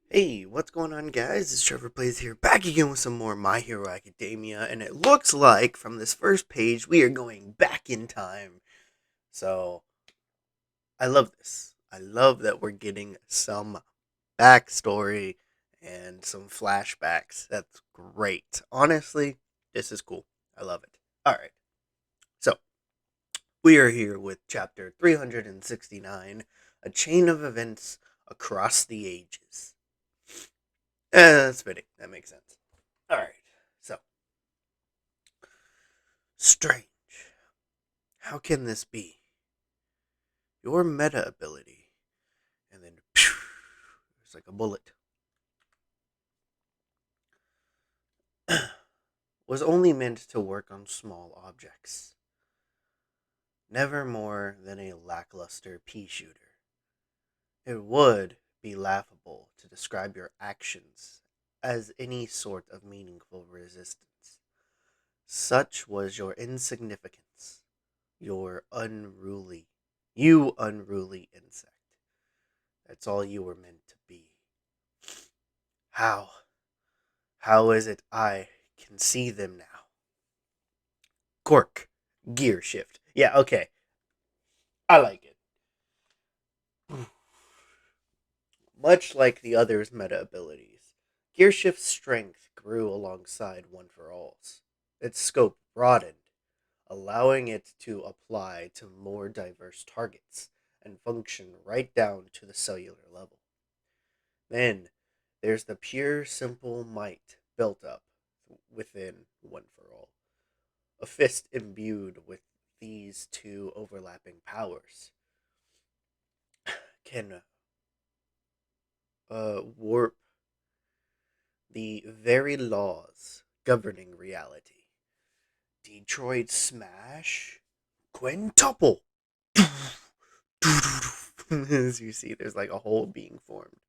Hey, what's going on, guys? It's Trevor Plays here, back again with some more My Hero Academia, and it looks like from this first page we are going back in time. So, I love this. I love that we're getting some backstory and some flashbacks. That's great. Honestly, this is cool. I love it. Alright, so we are here with chapter 369, A Chain of Events Across the Ages. That's fitting. That makes sense. Alright, so strange. How can this be? Your meta ability. And then it's like a bullet. Was only meant to work on small objects. Never more than a lackluster pea shooter. It would be laughable to describe your actions as any sort of meaningful resistance. Such was your insignificance, you unruly insect. That's all you were meant to be. How? How is it I can see them now? Cork. Gear shift. Yeah, okay. I like it. Much like the other's meta abilities, Gear Shift's strength grew alongside One for All's. Its scope broadened, allowing it to apply to more diverse targets and function right down to the cellular level. Then there's the pure, simple might built up within One for All. A fist imbued with these two overlapping powers can warp the very laws governing reality. Detroit Smash Quintuple. As you see, there's like a hole being formed.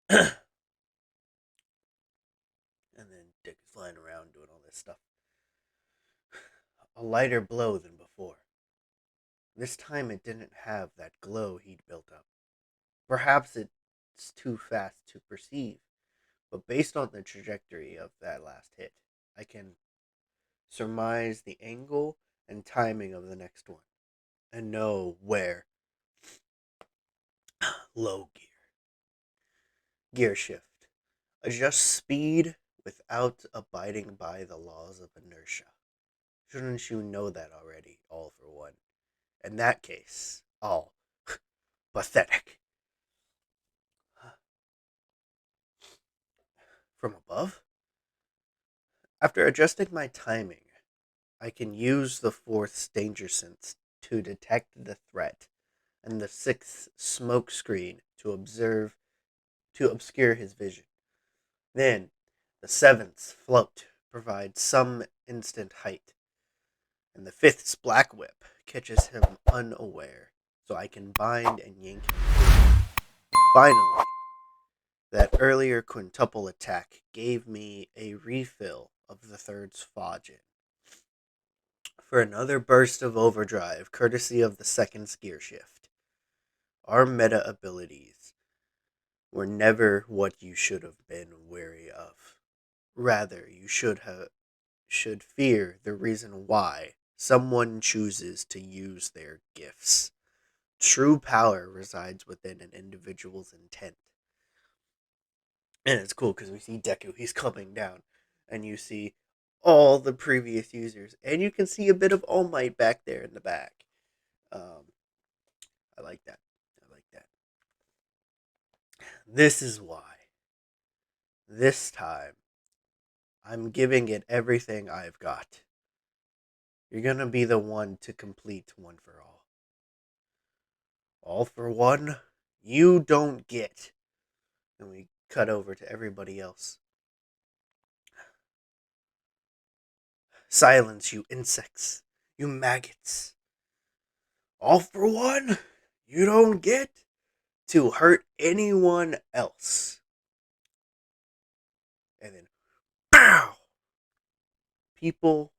And then Dick is flying around doing all this stuff. A lighter blow than before. This time it didn't have that glow he'd built up. Perhaps it's too fast to perceive, but based on the trajectory of that last hit, I can surmise the angle and timing of the next one, and know where. Low gear. Gear shift. Adjust speed without abiding by the laws of inertia. Shouldn't you know that already, all for one? In that case, all pathetic. From above? After adjusting my timing, I can use the fourth danger sense to detect the threat, and the sixth smoke screen to obscure his vision. Then the seventh's float provides some instant height, and the fifth's black whip catches him unaware, so I can bind and yank him. Finally, that earlier quintuple attack gave me a refill of the third's Fajin for another burst of overdrive, courtesy of the second gear shift. Our meta abilities were never what you should have been wary of. Rather, you should fear the reason why someone chooses to use their gifts. True power resides within an individual's intent. And it's cool because we see Deku, he's coming down, and you see all the previous users, and you can see a bit of All Might back there in the back. Um, I like that. I like that. This is why. This time, I'm giving it everything I've got. You're gonna be the one to complete One for All. All for one, you don't get. And we cut over to everybody else. Silence, you insects. You maggots. All for one, you don't get to hurt anyone else. And then, pow! People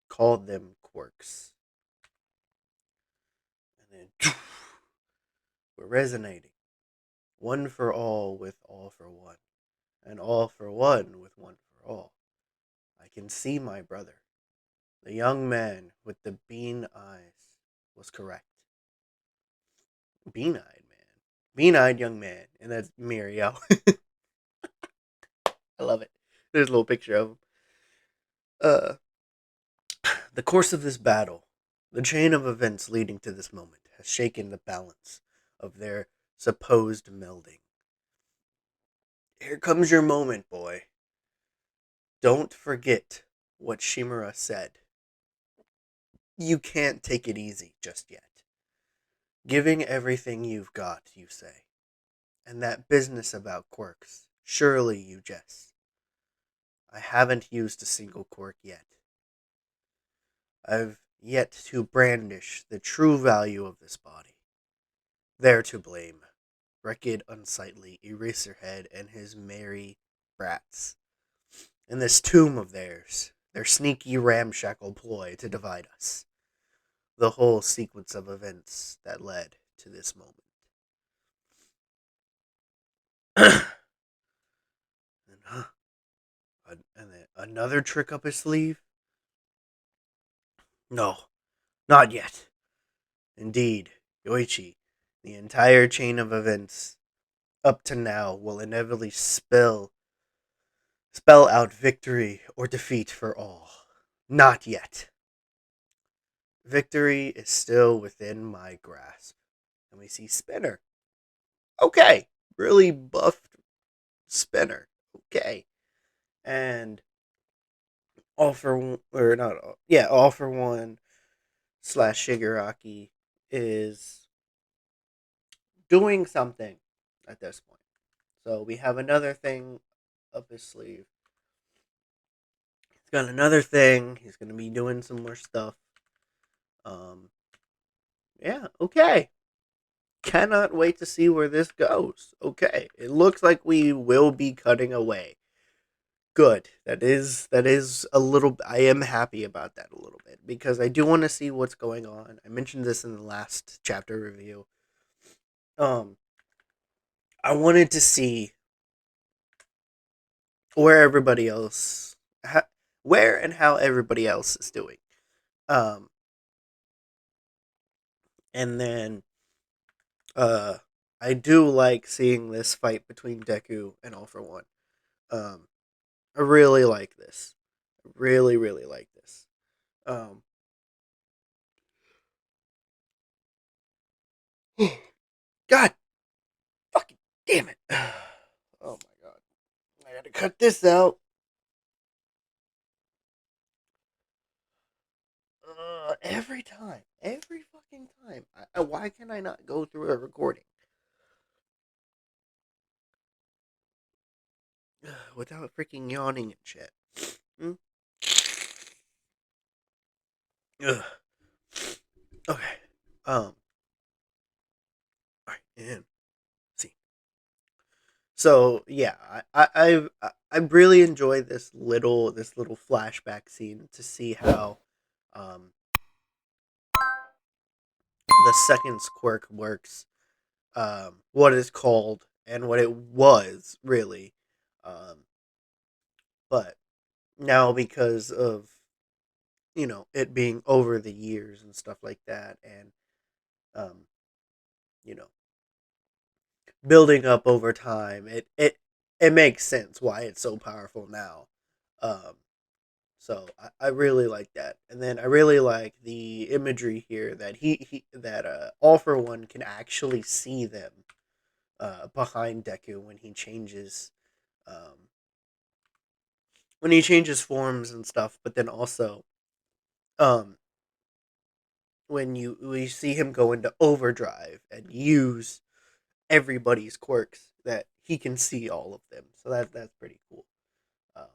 called them quirks. And then, we're resonating. one for all with all for one, and all for one with one for all. I can see my brother. The young man with the bean eyes was correct. Bean eyed man. Bean eyed young man. And that's Muriel. I love it. There's a little picture of him. Uh, the course of this battle, the chain of events leading to this moment, has shaken the balance of their supposed melding. Here comes your moment, boy. Don't forget what Shimura said. You can't take it easy just yet. Giving everything you've got, you say. And that business about quirks, surely you jest. I haven't used a single quirk yet. I've yet to brandish the true value of this body. They're to blame. Wrecked, unsightly Eraserhead and his merry brats. In this tomb of theirs, their sneaky ramshackle ploy to divide us. The whole sequence of events that led to this moment. and, and then another trick up his sleeve? No, not yet. Indeed, Yoichi, the entire chain of events up to now will inevitably spell out victory or defeat for all. Not yet. Victory is still within my grasp. And we see Spinner. Okay. Really buffed Spinner. Okay. And all for one, or not all, yeah, all for one / Shigaraki is doing something at this point. So we have another thing up his sleeve. He's got another thing. He's going to be doing some more stuff. Yeah, okay. Cannot wait to see where this goes. Okay, it looks like we will be cutting away. Good. That is a little. I am happy about that a little bit because I do want to see what's going on. I mentioned this in the last chapter review. Um, I wanted to see where everybody else, where and how everybody else is doing. Um, and then, uh, I do like seeing this fight between Deku and All for One. Um, I really like this. I really, really like this. Um, God fucking damn it. Oh my god. I gotta cut this out. Every time. Every fucking time. Why can I not go through a recording without freaking yawning and shit? Hmm? Ugh. Okay. Alright, and see. So yeah, I really enjoyed this little flashback scene to see how um the second's quirk works, what it's called, and what it was really. Um, but now because of it being over the years and stuff like that, and um, you know building up over time, it makes sense why it's so powerful now. Um, so I really like that, and then I really like the imagery here that he that All for One can actually see them behind Deku um, when he changes forms and stuff. But then also, um, when we see him go into overdrive and use everybody's quirks, that he can see all of them. So that's pretty cool. Um,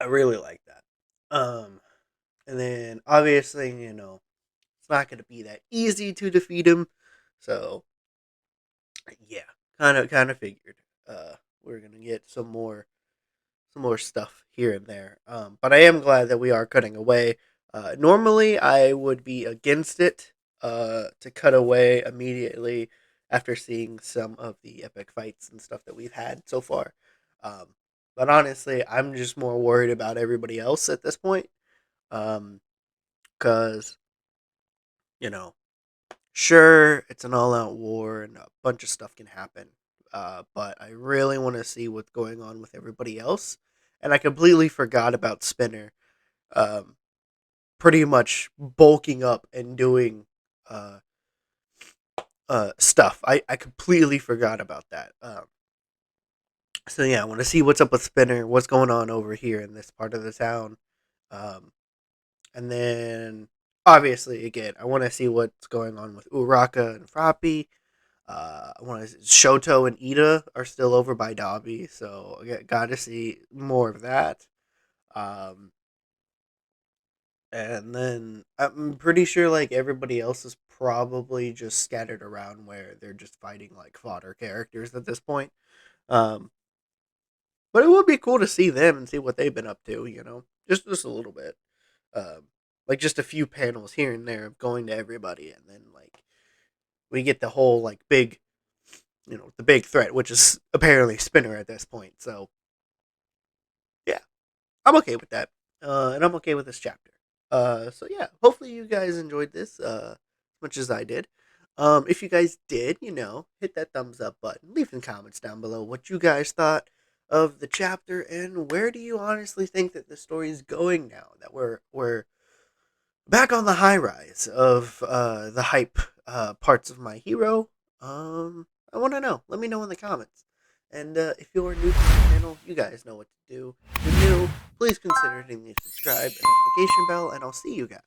I really like that. And then obviously, it's not going to be that easy to defeat him. So yeah, kind of figured we're gonna get some more stuff here and there. But I am glad that we are cutting away. Normally, I would be against it to cut away immediately after seeing some of the epic fights and stuff that we've had so far. Um, but honestly, I'm just more worried about everybody else at this point. Because, you know, sure, it's an all out war and a bunch of stuff can happen. But I really want to see what's going on with everybody else. And I completely forgot about Spinner um, pretty much bulking up and doing uh, stuff. I completely forgot about that. So yeah, I want to see what's up with Spinner, what's going on over here in this part of the town. Um, and then, obviously, again, I want to see what's going on with Uraka and Froppy. I want to Shoto and Ida are still over by Dobby, so I got to see more of that. Um, and then I'm pretty sure like everybody else is probably just scattered around where they're just fighting like fodder characters at this point. Um, but it would be cool to see them and see what they've been up to. Just a little bit. Um, like just a few panels here and there of going to everybody, and then like we get the whole like big, the big threat, which is apparently Spinner at this point. So yeah, I'm okay with that, and I'm okay with this chapter. So yeah, hopefully you guys enjoyed this as much as I did. If you guys did, hit that thumbs up button. Leave in comments down below what you guys thought of the chapter, and where do you honestly think that the story is going now that we're back on the high rise of the hype parts of My Hero. I want to know. Let me know in the comments. And if you're new to the channel, you guys know what to do. If you're new, please consider hitting the subscribe and notification bell, and I'll see you guys